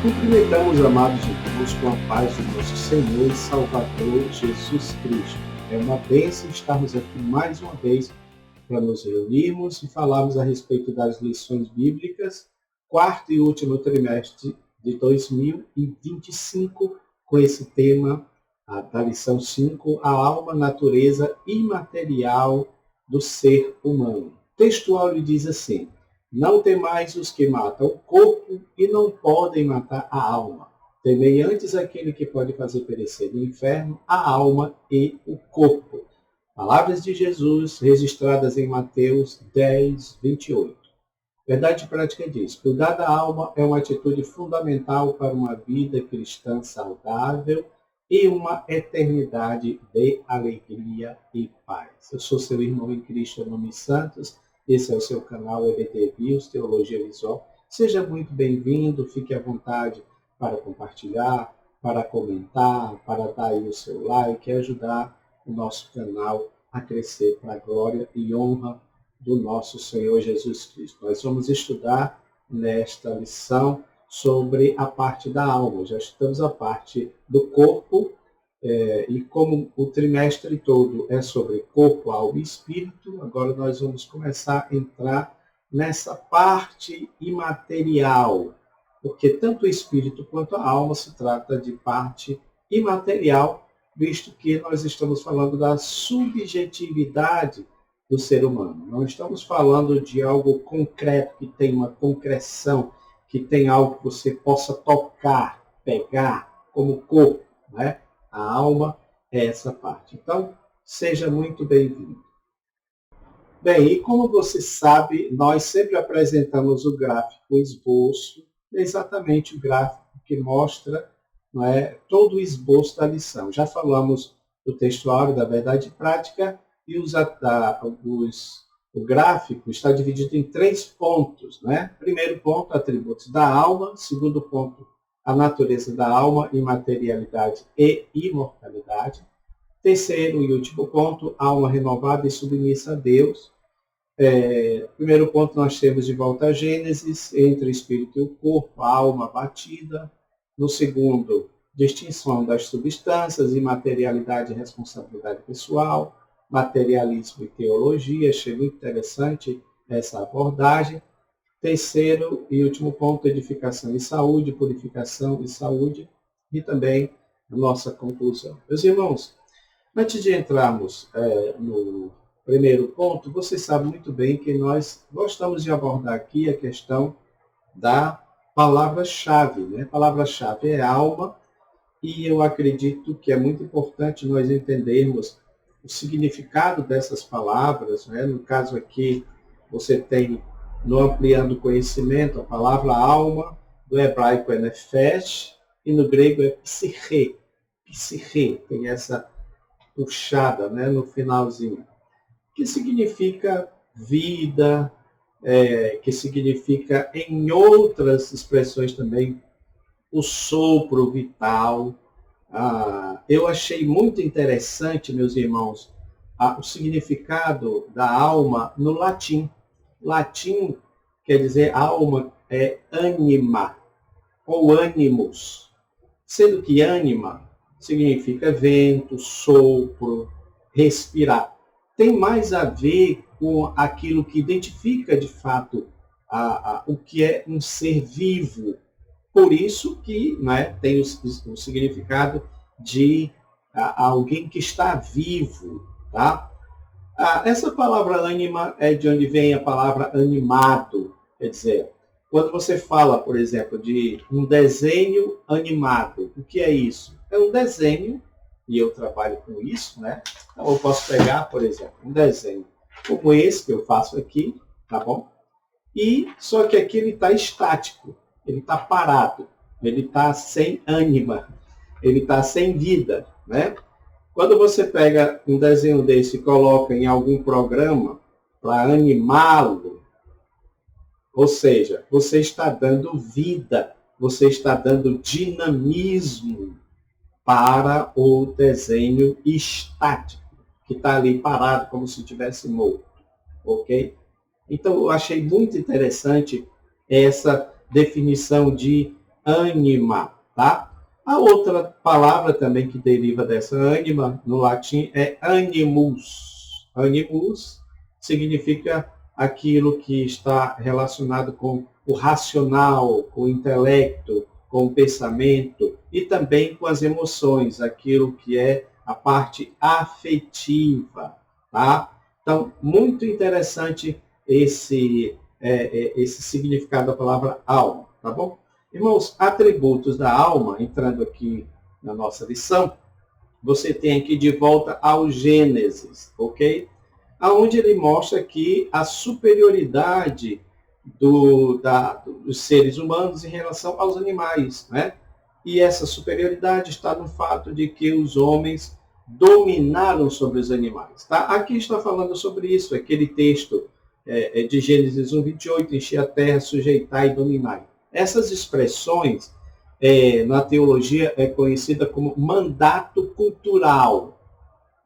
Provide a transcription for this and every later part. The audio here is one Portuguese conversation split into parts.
Cumprimentamos, amados irmãos, com a paz do nosso Senhor e Salvador Jesus Cristo. É uma bênção estarmos aqui mais uma vez para nos reunirmos e falarmos a respeito das lições bíblicas, quarto e último trimestre de 2025, com esse tema da lição 5, a alma, natureza imaterial do ser humano. O textual lhe diz assim: não temais os que matam o corpo e não podem matar a alma. Temei antes aquele que pode fazer perecer no inferno a alma e o corpo. Palavras de Jesus registradas em Mateus 10, 28. Verdade prática diz: cuidar da alma é uma atitude fundamental para uma vida cristã saudável e uma eternidade de alegria e paz. Eu sou seu irmão em Cristo, Nome Santos. Esse é o seu canal EBT Views, Teologia Visual. Seja muito bem-vindo, fique à vontade para compartilhar, para comentar, para dar aí o seu like e ajudar o nosso canal a crescer para a glória e honra do nosso Senhor Jesus Cristo. Nós vamos estudar nesta lição sobre a parte da alma. Já estudamos a parte do corpo, e como o trimestre todo é sobre corpo, alma e espírito, agora nós vamos começar a entrar nessa parte imaterial, porque tanto o espírito quanto a alma se trata de parte imaterial, visto que nós estamos falando da subjetividade do ser humano. Não estamos falando de algo concreto, que tem uma concreção, que tem algo que você possa tocar, pegar, como corpo, né? A alma é essa parte. Então, seja muito bem-vindo. Bem, e como você sabe, nós sempre apresentamos o gráfico, o esboço, exatamente o gráfico que mostra, não é, todo o esboço da lição. Já falamos do textuário, da verdade prática, e o gráfico está dividido em 3 pontos. Né? Primeiro ponto, atributos da alma. Segundo ponto, a natureza da alma, imaterialidade e imortalidade. Terceiro e último ponto, alma renovada e submissa a Deus. Primeiro ponto, nós temos de volta a Gênesis, entre o espírito e o corpo, a alma abatida. No segundo, distinção das substâncias, imaterialidade e responsabilidade pessoal, materialismo e teologia. Achei muito interessante essa abordagem. Terceiro e último ponto, edificação e saúde, purificação e saúde, e também a nossa conclusão. Meus irmãos, antes de entrarmos no primeiro ponto, você sabe muito bem que nós gostamos de abordar aqui a questão da palavra-chave. Né? A palavra-chave é alma, e eu acredito que é muito importante nós entendermos o significado dessas palavras. Né? No caso aqui, você tem, no Ampliando Conhecimento, a palavra alma, do hebraico é nefesh, e no grego é psiche. Psiche, tem essa puxada, né, no finalzinho, que significa vida, que significa, em outras expressões também, o sopro vital. Eu achei muito interessante, meus irmãos, o significado da alma no latim. Latim quer dizer alma é anima, ou animus, sendo que anima significa vento, sopro, respirar. Tem mais a ver com aquilo que identifica, de fato, o que é um ser vivo. Por isso que, né, tem o significado de alguém que está vivo. Tá? Essa palavra ânima é de onde vem a palavra animado. Quer dizer, quando você fala, por exemplo, de um desenho animado, o que é isso? É um desenho, e eu trabalho com isso, né? Então eu posso pegar, por exemplo, um desenho como esse que eu faço aqui, tá bom? E só que aqui ele está estático, ele está parado, ele está sem ânima, ele está sem vida, né? Quando você pega um desenho desse e coloca em algum programa para animá-lo, ou seja, você está dando vida, você está dando dinamismo para o desenho estático, que está ali parado como se tivesse morto, ok? Então, eu achei muito interessante essa definição de ânima, tá? A outra palavra também que deriva dessa ânima, no latim, é animus. Animus significa aquilo que está relacionado com o racional, com o intelecto, com o pensamento e também com as emoções, aquilo que é a parte afetiva, tá? Então, muito interessante esse significado da palavra alma, tá bom? Irmãos, atributos da alma, entrando aqui na nossa lição, você tem aqui de volta ao Gênesis, ok? Aonde ele mostra aqui a superioridade dos seres humanos em relação aos animais, né? E essa superioridade está no fato de que os homens dominaram sobre os animais. Tá? Aqui está falando sobre isso, aquele texto de Gênesis 1:28, encher a terra, sujeitar e dominar. Essas expressões, na teologia, é conhecida como mandato cultural,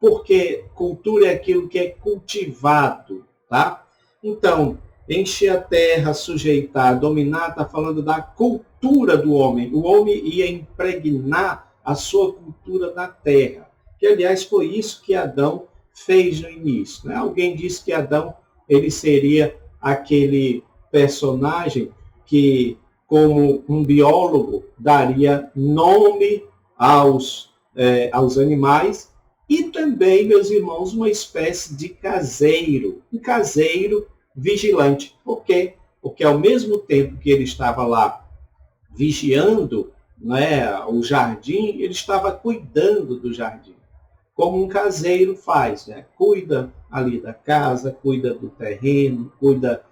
porque cultura é aquilo que é cultivado, tá? Então, encher a terra, sujeitar, dominar, está falando da cultura do homem. O homem ia impregnar a sua cultura na terra, que, aliás, foi isso que Adão fez no início, né? Alguém disse que Adão ele seria aquele personagem que, como um biólogo, daria nome aos animais e também, meus irmãos, uma espécie de caseiro, um caseiro vigilante. Por quê? Porque ao mesmo tempo que ele estava lá vigiando, né, o jardim, ele estava cuidando do jardim, como um caseiro faz, né? Cuida ali da casa, cuida do terreno, cuida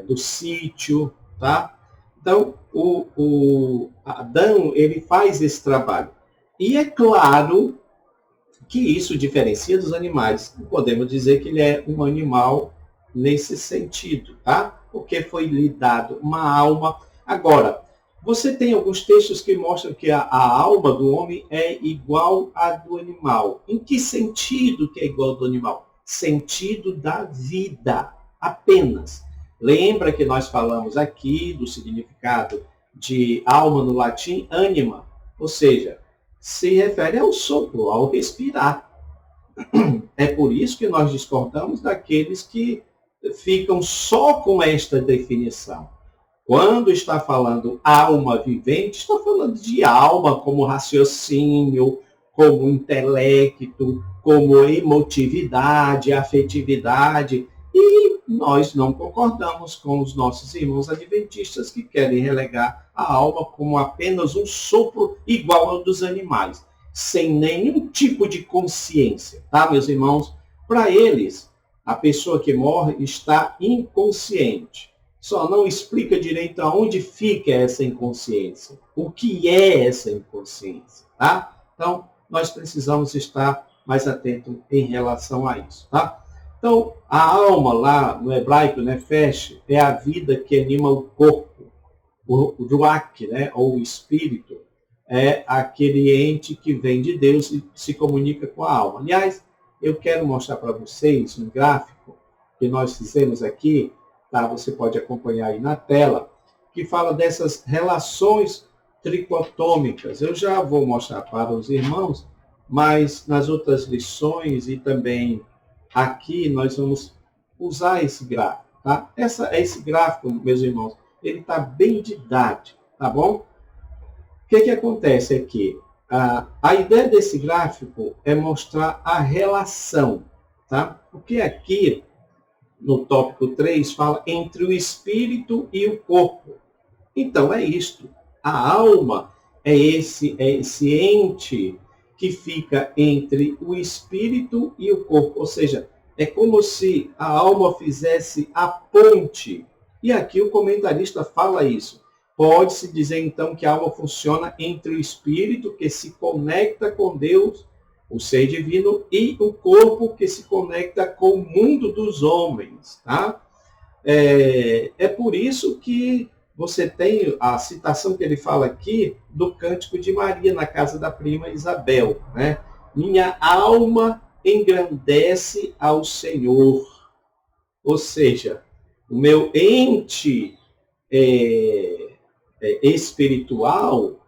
do sítio, tá? Então, o Adão, ele faz esse trabalho. E é claro que isso diferencia dos animais. Podemos dizer que ele é um animal nesse sentido, tá? Porque foi lhe dado uma alma. Agora, você tem alguns textos que mostram que a alma do homem é igual à do animal. Em que sentido que é igual ao do animal? Sentido da vida, apenas. Lembra que nós falamos aqui do significado de alma no latim, anima, ou seja, se refere ao sopro, ao respirar. É por isso que nós discordamos daqueles que ficam só com esta definição. Quando está falando alma vivente, está falando de alma como raciocínio, como intelecto, como emotividade, afetividade. E nós não concordamos com os nossos irmãos adventistas que querem relegar a alma como apenas um sopro igual ao dos animais, sem nenhum tipo de consciência, tá, meus irmãos? Para eles, a pessoa que morre está inconsciente. Só não explica direito aonde fica essa inconsciência, o que é essa inconsciência, tá? Então, nós precisamos estar mais atentos em relação a isso, tá? Então, a alma lá no hebraico, nefesh, é a vida que anima o corpo. O ruach, né, ou o espírito, é aquele ente que vem de Deus e se comunica com a alma. Aliás, eu quero mostrar para vocês um gráfico que nós fizemos aqui, tá? Você pode acompanhar aí na tela, que fala dessas relações tricotômicas. Eu já vou mostrar para os irmãos, mas nas outras lições e também aqui nós vamos usar esse gráfico, tá? Esse gráfico, meus irmãos, ele está bem didático, tá bom? O que acontece aqui? A ideia desse gráfico é mostrar a relação, tá? Porque aqui, no tópico 3, fala entre o espírito e o corpo. Então, é isto. A alma é esse ente que fica entre o espírito e o corpo. Ou seja, é como se a alma fizesse a ponte. E aqui o comentarista fala isso. Pode-se dizer, então, que a alma funciona entre o espírito, que se conecta com Deus, o ser divino, e o corpo, que se conecta com o mundo dos homens. Tá? É por isso que você tem a citação que ele fala aqui do Cântico de Maria, na casa da prima Isabel, né? Minha alma engrandece ao Senhor. Ou seja, o meu ente espiritual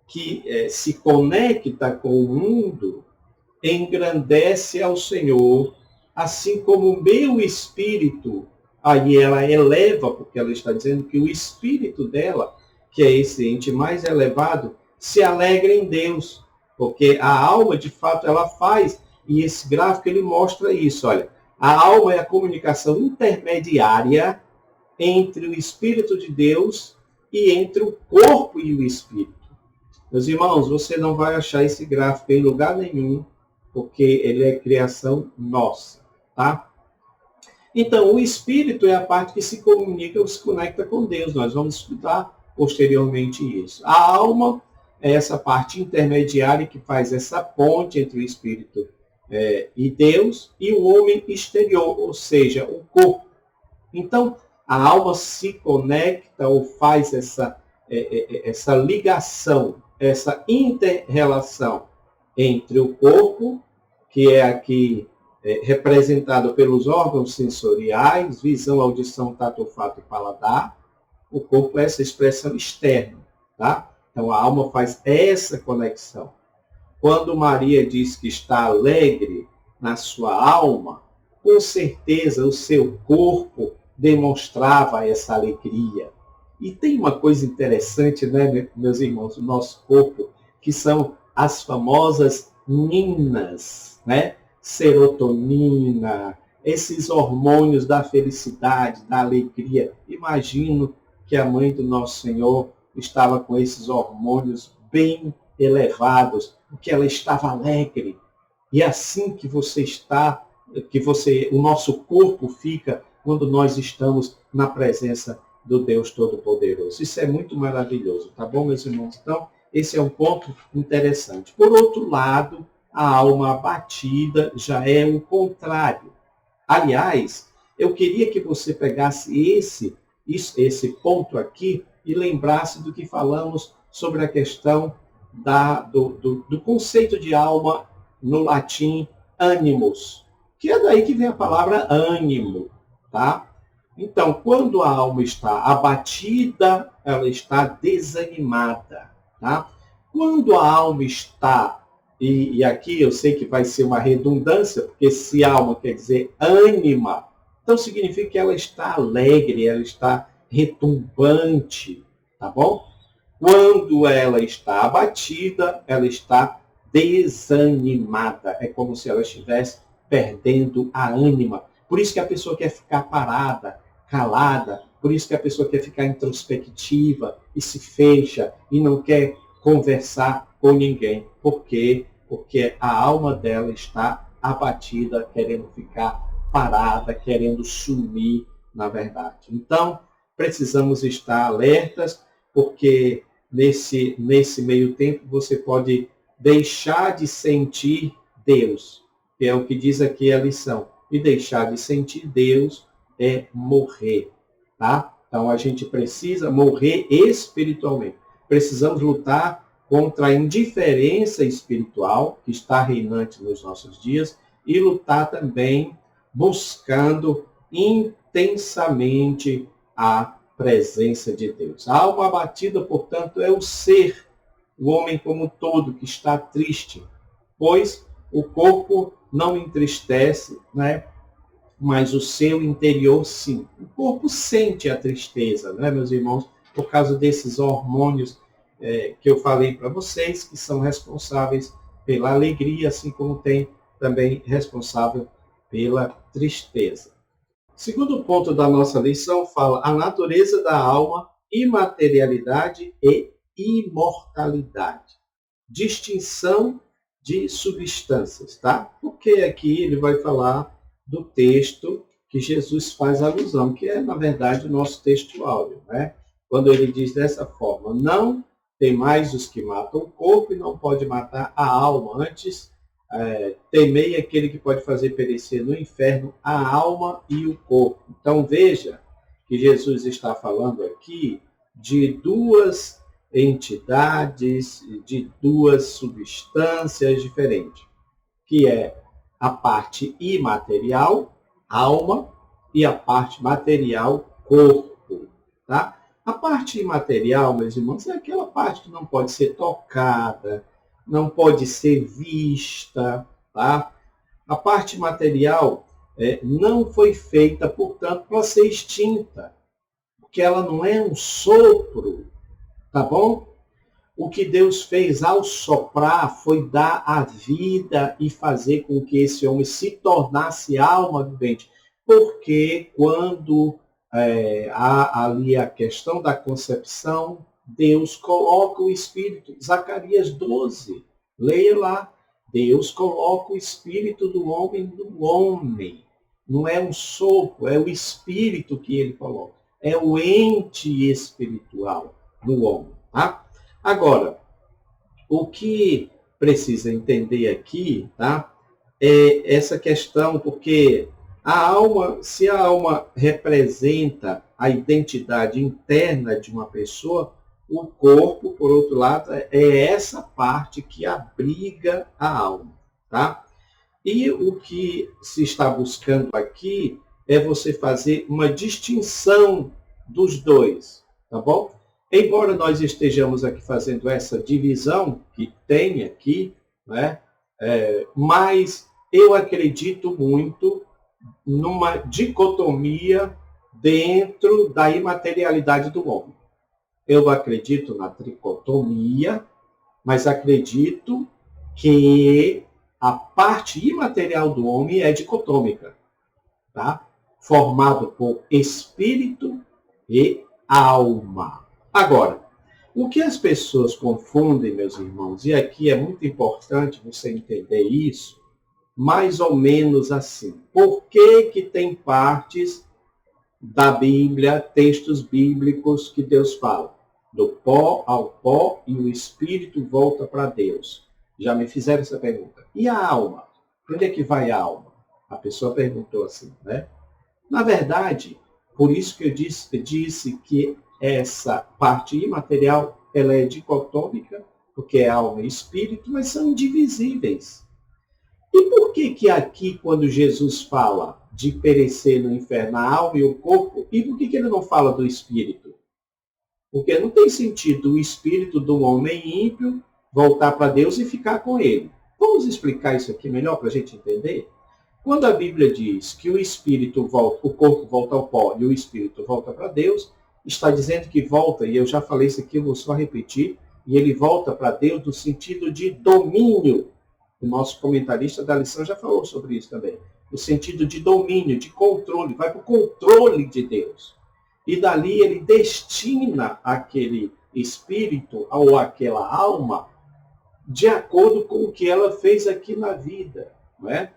que se conecta com o mundo engrandece ao Senhor, assim como o meu espírito, aí ela eleva, porque ela está dizendo que o espírito dela, que é esse ente mais elevado, se alegra em Deus, porque a alma, de fato, ela faz, e esse gráfico ele mostra isso, olha, a alma é a comunicação intermediária entre o Espírito de Deus e entre o corpo e o espírito. Meus irmãos, você não vai achar esse gráfico em lugar nenhum, porque ele é criação nossa, tá? Então, o espírito é a parte que se comunica ou se conecta com Deus. Nós vamos estudar posteriormente isso. A alma é essa parte intermediária que faz essa ponte entre o espírito e Deus, e o homem exterior, ou seja, o corpo. Então, a alma se conecta ou faz essa ligação, essa inter-relação entre o corpo, que é aqui representado pelos órgãos sensoriais, visão, audição, tato, olfato e paladar. O corpo é essa expressão externa, tá? Então a alma faz essa conexão. Quando Maria diz que está alegre na sua alma, com certeza o seu corpo demonstrava essa alegria. E tem uma coisa interessante, né, meus irmãos, o nosso corpo, que são as famosas ninas, né? Serotonina, esses hormônios da felicidade, da alegria. Imagino que a mãe do nosso Senhor estava com esses hormônios bem elevados, porque ela estava alegre. E assim que você está, o nosso corpo fica quando nós estamos na presença do Deus Todo-Poderoso. Isso é muito maravilhoso, tá bom, meus irmãos? Então, esse é um ponto interessante. Por outro lado, a alma abatida já é o contrário. Aliás, eu queria que você pegasse esse ponto aqui e lembrasse do que falamos sobre a questão do conceito de alma no latim animus, que é daí que vem a palavra ânimo, tá? Então, quando a alma está abatida, ela está desanimada, tá? Quando a alma está, e aqui eu sei que vai ser uma redundância, porque se alma quer dizer ânima, então significa que ela está alegre, ela está retumbante, tá bom? Quando ela está abatida, ela está desanimada. É como se ela estivesse perdendo a ânima. Por isso que a pessoa quer ficar parada, calada. Por isso que a pessoa quer ficar introspectiva e se fecha e não quer conversar com ninguém. Por quê? Porque a alma dela está abatida, querendo ficar parada, querendo sumir, na verdade. Então, precisamos estar alertas, porque nesse meio tempo você pode deixar de sentir Deus, que é o que diz aqui a lição. E deixar de sentir Deus é morrer, tá? Então a gente precisa morrer espiritualmente. Precisamos lutar contra a indiferença espiritual que está reinante nos nossos dias e lutar também buscando intensamente a presença de Deus. A alma abatida, portanto, é o ser, o homem como um todo, que está triste, pois o corpo não entristece, né? Mas o seu interior sim. O corpo sente a tristeza, né, meus irmãos, por causa desses hormônios que eu falei para vocês, que são responsáveis pela alegria, assim como tem também responsável pela tristeza. Segundo ponto da nossa lição fala a natureza da alma, imaterialidade e imortalidade. Distinção de substâncias, tá? Porque aqui ele vai falar do texto que Jesus faz alusão, que é, na verdade, o nosso texto áureo, né? Quando ele diz dessa forma, não tem mais os que matam o corpo e não pode matar a alma, antes temei aquele que pode fazer perecer no inferno a alma e o corpo. Então veja que Jesus está falando aqui de duas entidades, de duas substâncias diferentes, que é a parte imaterial, alma, e a parte material, corpo. Tá? A parte imaterial, meus irmãos, é aquela parte que não pode ser tocada, não pode ser vista, tá? A parte material não foi feita, portanto, para ser extinta, porque ela não é um sopro, tá bom? O que Deus fez ao soprar foi dar a vida e fazer com que esse homem se tornasse alma vivente. Porque quando há ali a questão da concepção, Deus coloca o Espírito. Zacarias 12, leia lá. Deus coloca o Espírito do homem no homem. Não é um sopro, é o Espírito que ele coloca. É o ente espiritual no homem. Tá? Agora, o que precisa entender aqui, tá? É essa questão, porque a alma, se a alma representa a identidade interna de uma pessoa, o corpo, por outro lado, é essa parte que abriga a alma, tá? E o que se está buscando aqui é você fazer uma distinção dos dois, tá bom? Embora nós estejamos aqui fazendo essa divisão que tem aqui, né? Mas eu acredito muito numa dicotomia dentro da imaterialidade do homem. Eu acredito na tricotomia, mas acredito que a parte imaterial do homem é dicotômica, tá? Formado por espírito e alma. Agora, o que as pessoas confundem, meus irmãos, e aqui é muito importante você entender isso, mais ou menos assim. Por que que tem partes da Bíblia, textos bíblicos que Deus fala? Do pó ao pó e o espírito volta para Deus. Já me fizeram essa pergunta. E a alma? Onde é que vai a alma? A pessoa perguntou assim, né? Na verdade, por isso que eu disse que essa parte imaterial ela é dicotômica, porque é alma e espírito, mas são indivisíveis. E por que que aqui, quando Jesus fala de perecer no inferno a alma e o corpo, e por que que ele não fala do espírito? Porque não tem sentido o espírito do homem ímpio voltar para Deus e ficar com ele. Vamos explicar isso aqui melhor para a gente entender? Quando a Bíblia diz que o espírito volta, o corpo volta ao pó e o espírito volta para Deus, está dizendo que volta, e eu já falei isso aqui, eu vou só repetir, e ele volta para Deus no sentido de domínio. O nosso comentarista da lição já falou sobre isso também. No sentido de domínio, de controle, vai para o controle de Deus. E dali ele destina aquele espírito ou aquela alma de acordo com o que ela fez aqui na vida, não é?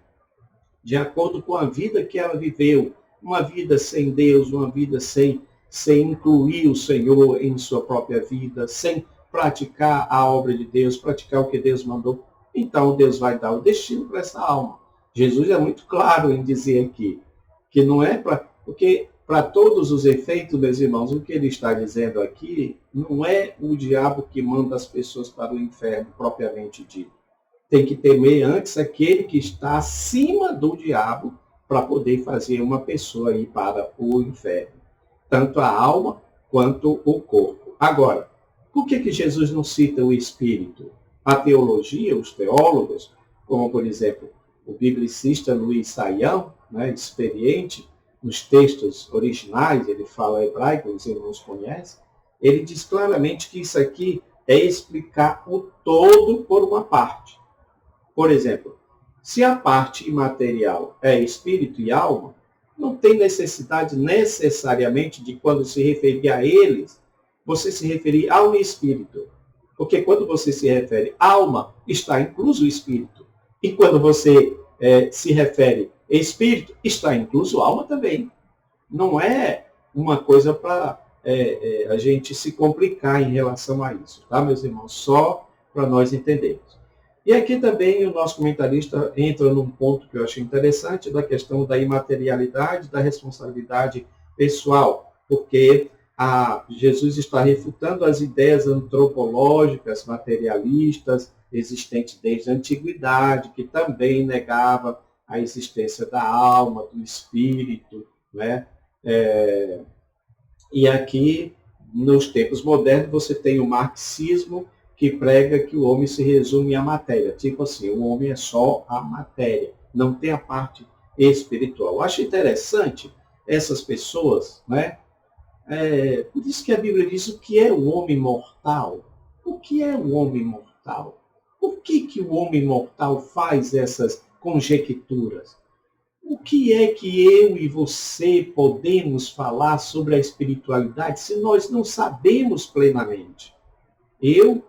De acordo com a vida que ela viveu, uma vida sem Deus, uma vida sem incluir o Senhor em sua própria vida, sem praticar a obra de Deus, praticar o que Deus mandou. Então Deus vai dar o destino para essa alma. Jesus é muito claro em dizer aqui que não é para... Porque para todos os efeitos, meus irmãos, o que ele está dizendo aqui não é o diabo que manda as pessoas para o inferno propriamente dito. Tem que temer antes aquele que está acima do diabo para poder fazer uma pessoa ir para o inferno. Tanto a alma quanto o corpo. Agora, por que Jesus não cita o espírito? A teologia, os teólogos, como por exemplo o biblicista Luiz Saião, né, experiente, nos textos originais, ele fala hebraico, os irmãos conhecem, ele diz claramente que isso aqui é explicar o todo por uma parte. Por exemplo, se a parte imaterial é espírito e alma, não tem necessidade necessariamente de, quando se referir a eles, você se referir ao espírito. Porque quando você se refere à alma, está incluso o espírito. E quando você se refere a espírito, está incluso a alma também. Não é uma coisa para a gente se complicar em relação a isso, tá, meus irmãos? Só para nós entendermos. E aqui também o nosso comentarista entra num ponto que eu achei interessante, da questão da imaterialidade, da responsabilidade pessoal, porque Jesus está refutando as ideias antropológicas, materialistas, existentes desde a antiguidade, que também negava a existência da alma, do espírito, né? E aqui nos tempos modernos, você tem o marxismo, que prega que o homem se resume à matéria. Tipo assim, o homem é só a matéria, não tem a parte espiritual. Eu acho interessante essas pessoas, né? Por isso que a Bíblia diz o que é o homem mortal. O que é o homem mortal? Por que o homem mortal faz essas conjecturas? O que é que eu e você podemos falar sobre a espiritualidade se nós não sabemos plenamente? Eu,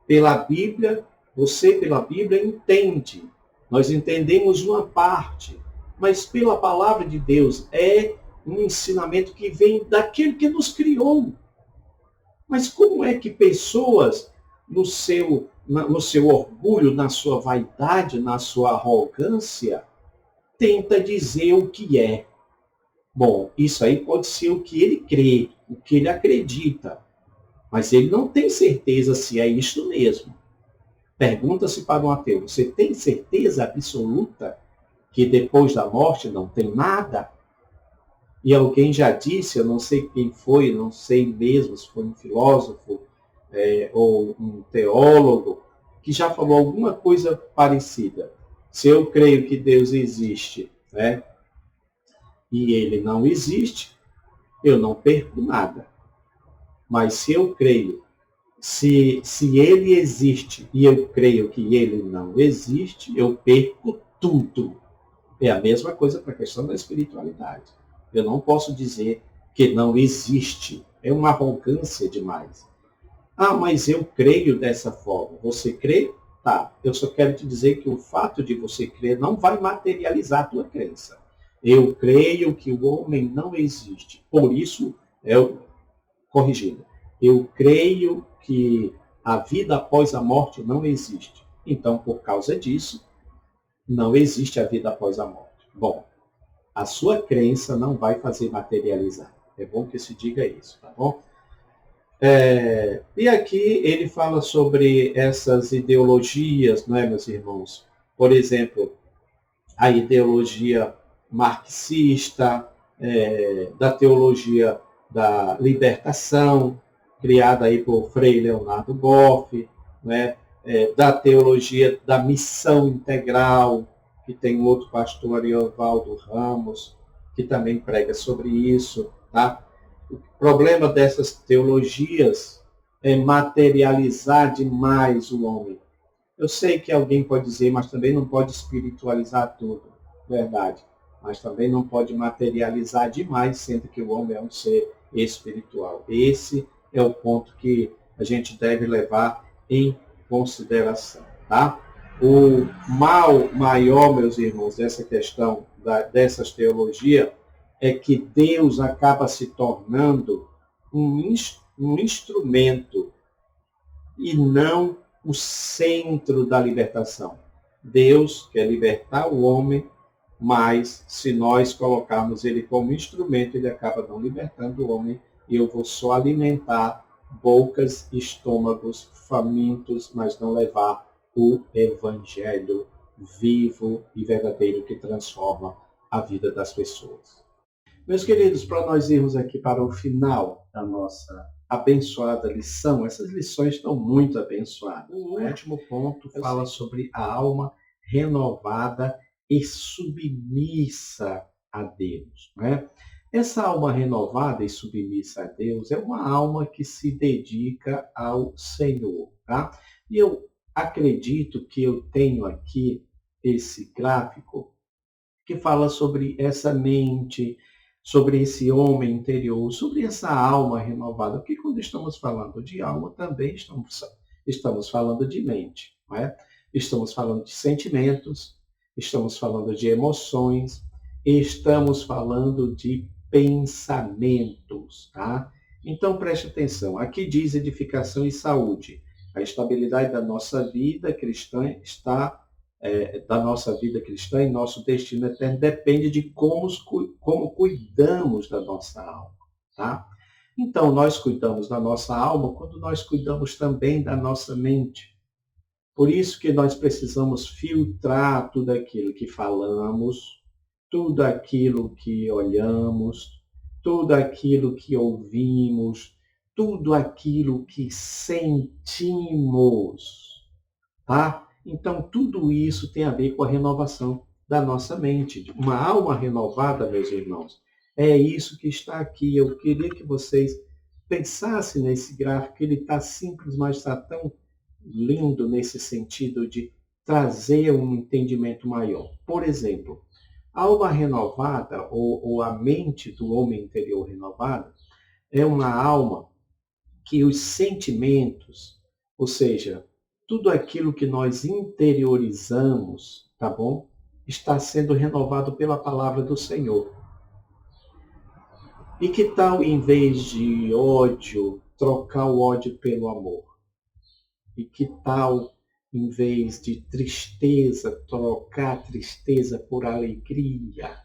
pela Bíblia, você, pela Bíblia, entende. Nós entendemos uma parte, mas pela palavra de Deus é um ensinamento que vem daquele que nos criou. Mas como é que pessoas, no seu orgulho, na sua vaidade, na sua arrogância, tenta dizer o que é? Bom, isso aí pode ser o que ele crê, o que ele acredita, mas ele não tem certeza se é isto mesmo. Pergunta-se para um ateu, você tem certeza absoluta que depois da morte não tem nada? E alguém já disse, eu não sei quem foi, não sei mesmo se foi um filósofo ou um teólogo, que já falou alguma coisa parecida. Se eu creio que Deus existe, né, e ele não existe, eu não perco nada. Mas se eu creio, se ele existe e eu creio que ele não existe, eu perco tudo. É a mesma coisa para a questão da espiritualidade. Eu não posso dizer que não existe. É uma arrogância demais. Ah, mas eu creio dessa forma. Você crê? Tá. Eu só quero te dizer que o fato de você crer não vai materializar a tua crença. Eu creio que o homem não existe. Por isso, corrigindo, eu creio que a vida após a morte não existe. Então, por causa disso, não existe a vida após a morte. Bom, a sua crença não vai fazer materializar. É bom que se diga isso, tá bom? E aqui ele fala sobre essas ideologias, não é, meus irmãos? Por exemplo, a ideologia marxista, da teologia da libertação, criada aí por Frei Leonardo Boff, né? Da teologia da missão integral, que tem outro pastor, Ariovaldo Ramos, que também prega sobre isso. Tá? O problema dessas teologias é materializar demais o homem. Eu sei que alguém pode dizer, mas também não pode espiritualizar tudo, verdade. Mas também não pode materializar demais, sendo que o homem é um ser espiritual. Esse é o ponto que a gente deve levar em consideração, tá? O mal maior, meus irmãos, dessa questão, dessas teologias, é que Deus acaba se tornando um instrumento e não o centro da libertação. Deus quer libertar o homem, mas se nós colocarmos ele como instrumento, ele acaba não libertando o homem e eu vou só alimentar bocas e estômagos famintos, mas não levar o evangelho vivo e verdadeiro que transforma a vida das pessoas. Meus queridos, para nós irmos aqui para o final da nossa abençoada lição, essas lições estão muito abençoadas. O último ponto fala sobre a alma renovada e submissa a Deus. Né? Essa alma renovada e submissa a Deus é uma alma que se dedica ao Senhor. Tá? E eu acredito que eu tenho aqui esse gráfico que fala sobre essa mente, sobre esse homem interior, sobre essa alma renovada. Porque quando estamos falando de alma, também estamos falando de mente. Não é? Estamos falando de sentimentos, estamos falando de emoções, estamos falando de pensamentos. Tá? Então preste atenção. Aqui diz edificação e saúde. A estabilidade da nossa vida cristã está da nossa vida cristã e nosso destino eterno depende de como cuidamos da nossa alma. Tá? Então, nós cuidamos da nossa alma quando nós cuidamos também da nossa mente. Por isso que nós precisamos filtrar tudo aquilo que falamos, tudo aquilo que olhamos, tudo aquilo que ouvimos, tudo aquilo que sentimos, tá? Então, tudo isso tem a ver com a renovação da nossa mente. Uma alma renovada, meus irmãos, é isso que está aqui. Eu queria que vocês pensassem nesse gráfico, ele está simples, mas está tão lindo nesse sentido de trazer um entendimento maior. Por exemplo, a alma renovada, ou a mente do homem interior renovada, é uma alma que os sentimentos, ou seja, tudo aquilo que nós interiorizamos, tá bom? Está sendo renovado pela palavra do Senhor. E que tal, em vez de ódio, trocar o ódio pelo amor? E que tal, em vez de tristeza, trocar a tristeza por alegria?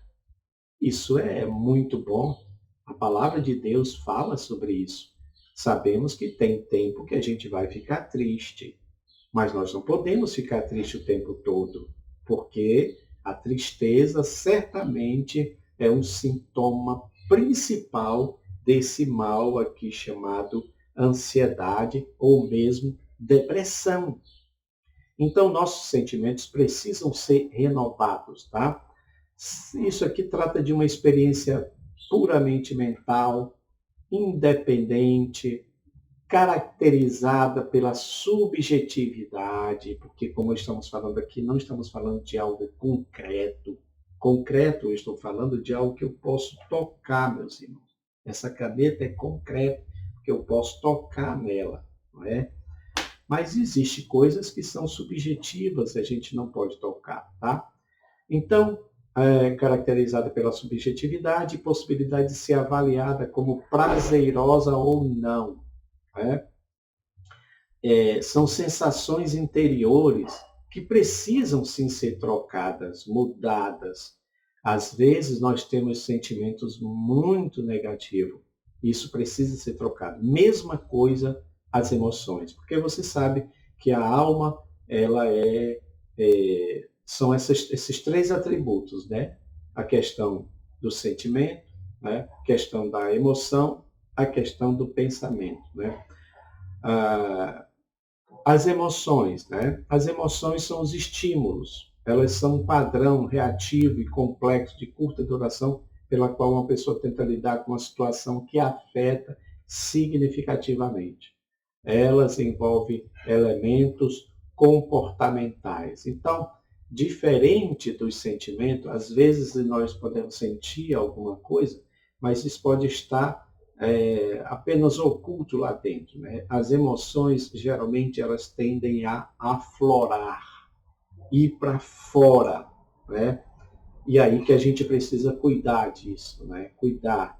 Isso é muito bom. A palavra de Deus fala sobre isso. Sabemos que tem tempo que a gente vai ficar triste, mas nós não podemos ficar triste o tempo todo, porque a tristeza certamente é um sintoma principal desse mal aqui chamado ansiedade ou mesmo depressão. Então, nossos sentimentos precisam ser renovados, tá? Isso aqui trata de uma experiência puramente mental, independente, caracterizada pela subjetividade, porque, como estamos falando aqui, não estamos falando de algo concreto. Concreto, eu estou falando de algo que eu posso tocar, meus irmãos. Essa caneta é concreta, porque eu posso tocar nela, não é? Mas existem coisas que são subjetivas, a gente não pode tocar, tá? Então, caracterizada pela subjetividade e possibilidade de ser avaliada como prazerosa ou não. Né? São sensações interiores que precisam sim ser trocadas, mudadas. Às vezes nós temos sentimentos muito negativos. Isso precisa ser trocado. Mesma coisa as emoções, porque você sabe que a alma ela são esses três atributos, né? A questão do sentimento, né? A questão da emoção, a questão do pensamento, né? As emoções, né? As emoções são os estímulos. Elas são um padrão reativo e complexo de curta duração pela qual uma pessoa tenta lidar com uma situação que a afeta significativamente. Elas envolvem elementos comportamentais. Então, diferente dos sentimentos, às vezes nós podemos sentir alguma coisa, mas isso pode estar apenas oculto lá dentro. Né? As emoções, geralmente, elas tendem a aflorar, ir para fora. Né? E aí que a gente precisa cuidar disso, né? Cuidar.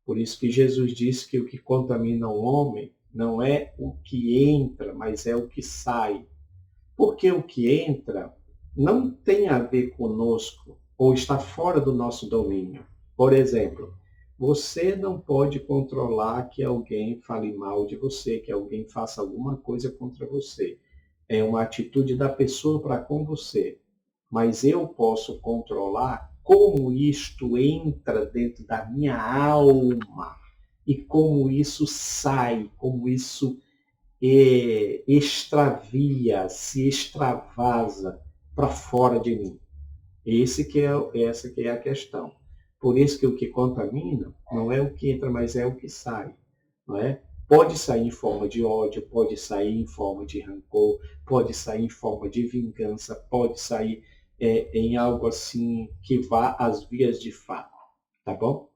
Por isso que Jesus disse que o que contamina o homem não é o que entra, mas é o que sai. Porque o que entra não tem a ver conosco ou está fora do nosso domínio. Por exemplo, você não pode controlar que alguém fale mal de você, que alguém faça alguma coisa contra você. É uma atitude da pessoa para com você. Mas eu posso controlar como isto entra dentro da minha alma e como isso sai, como isso extravia, se extravasa para fora de mim. Essa que é a questão. Por isso que o que contamina não é o que entra, mas é o que sai. Não é? Pode sair em forma de ódio, pode sair em forma de rancor, pode sair em forma de vingança, pode sair em algo assim que vá às vias de fato. Tá bom?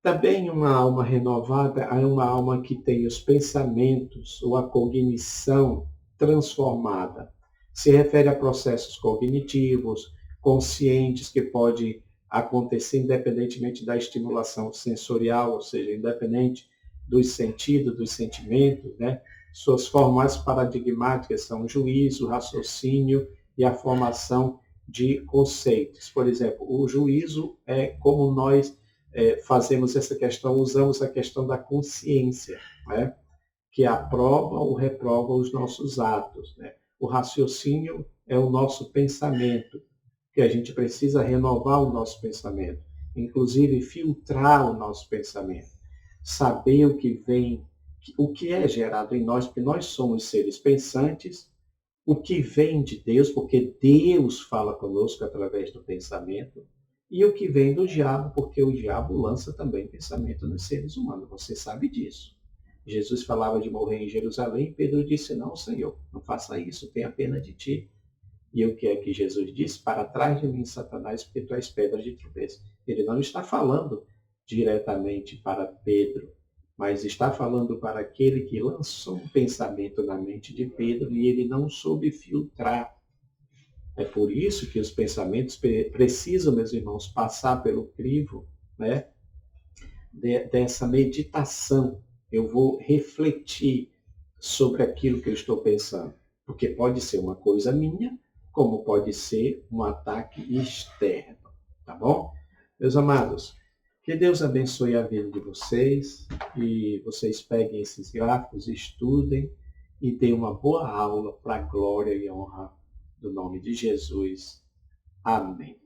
Também uma alma renovada é uma alma que tem os pensamentos ou a cognição transformada. Se refere a processos cognitivos, conscientes, que pode acontecer independentemente da estimulação sensorial, ou seja, independente dos sentidos, dos sentimentos, né? Suas formas paradigmáticas são o juízo, o raciocínio e a formação de conceitos. Por exemplo, o juízo é como nós fazemos essa questão, usamos a questão da consciência, né? Que aprova ou reprova os nossos atos. Né? O raciocínio é o nosso pensamento, que a gente precisa renovar o nosso pensamento, inclusive filtrar o nosso pensamento, saber o que vem o que é gerado em nós, porque nós somos seres pensantes, o que vem de Deus, porque Deus fala conosco através do pensamento, e o que vem do diabo, porque o diabo lança também pensamento nos seres humanos. Você sabe disso. Jesus falava de morrer em Jerusalém, e Pedro disse, não, Senhor, não faça isso, tenha pena de ti. E o que é que Jesus disse? Para trás de mim, Satanás, porque tu és pedra de tropeço. Ele não está falando diretamente para Pedro, mas está falando para aquele que lançou um pensamento na mente de Pedro e ele não soube filtrar. É por isso que os pensamentos precisam, meus irmãos, passar pelo crivo, né, dessa meditação. Eu vou refletir sobre aquilo que eu estou pensando, porque pode ser uma coisa minha, como pode ser um ataque externo, tá bom? Meus amados, que Deus abençoe a vida de vocês e vocês peguem esses gráficos, estudem e deem uma boa aula para a glória e honra do nome de Jesus. Amém.